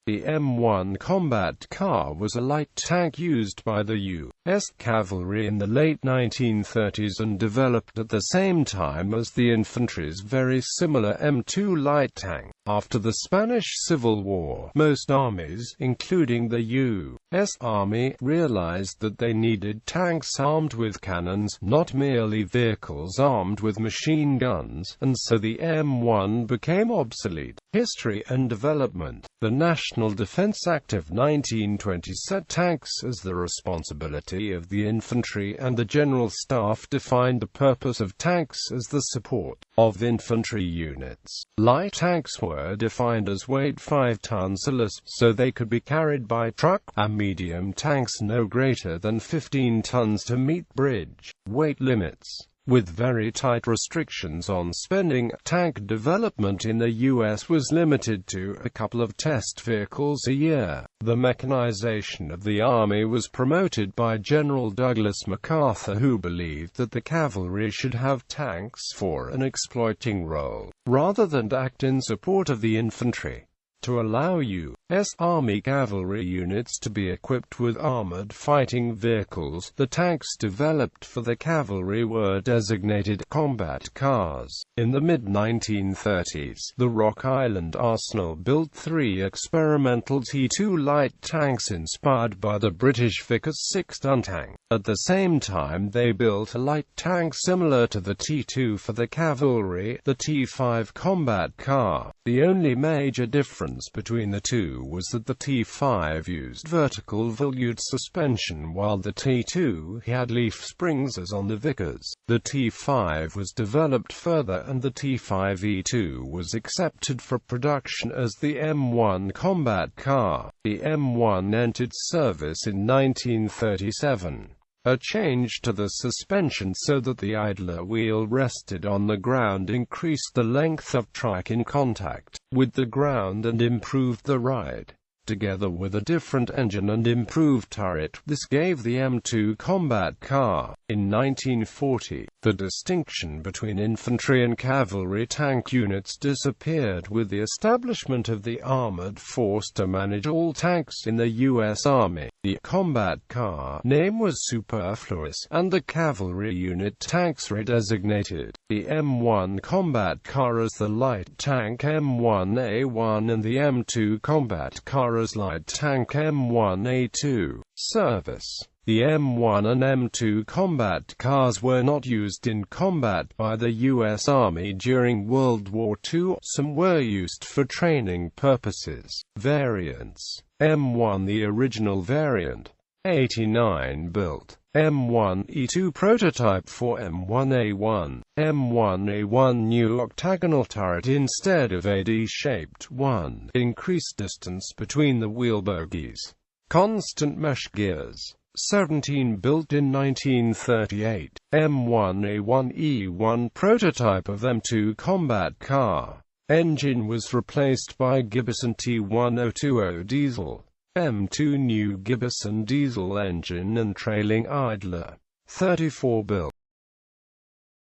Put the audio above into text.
The M1 combat car was a light tank used by the U.S. Cavalry in the late 1930s and developed at the same time as the infantry's very similar M2 light tank. After the Spanish Civil War, most armies, including the U.S. Army, realized that they needed tanks armed with cannons, not merely vehicles armed with machine guns, and so the M1 became obsolete. History and development. The National Defense Act of 1920 set tanks as the responsibility of the infantry, and the General Staff defined the purpose of tanks as the support of infantry units. Light tanks were defined as weight 5 tons or less, so they could be carried by truck, and medium tanks no greater than 15 tons to meet bridge weight limits. With very tight restrictions on spending, tank development in the U.S. was limited to a couple of test vehicles a year. The mechanization of the Army was promoted by General Douglas MacArthur, who believed that the cavalry should have tanks for an exploiting role, rather than act in support of the infantry. To allow U.S. Army cavalry units to be equipped with armored fighting vehicles, the tanks developed for the cavalry were designated combat cars. In the mid-1930s, the Rock Island Arsenal built 3 experimental T2 light tanks inspired by the British Vickers 6-ton tank. At the same time, they built a light tank similar to the T2 for the cavalry, the T5 combat car. The only major difference between the two was that the T5 used vertical volute suspension while the T2 had leaf springs as on the Vickers. The T5 was developed further and the T5E2 was accepted for production as the M1 combat car. The M1 entered service in 1937. A change to the suspension so that the idler wheel rested on the ground increased the length of track in contact with the ground and improved the ride. Together with a different engine and improved turret, this gave the M2 combat car. In 1940, the distinction between infantry and cavalry tank units disappeared with the establishment of the armored force to manage all tanks in the U.S. Army. The combat car name was superfluous, and the cavalry unit tanks redesignated the M1 combat car as the light tank M1A1 and the M2 combat car as light tank M1A2. Service. The M1 and M2 combat cars were not used in combat by the U.S. Army during World War II. Some were used for training purposes. Variants. M1 the original variant. 89 built. M1E2 prototype for M1A1. M1A1 new octagonal turret instead of a D-shaped one. Increased distance between the wheel bogies. Constant mesh gears. 17 built in 1938. M1A1E1 prototype of M2 combat car. Engine was replaced by Gibbison T1020 diesel. M2 new Gibbison diesel engine and trailing idler. 34 built.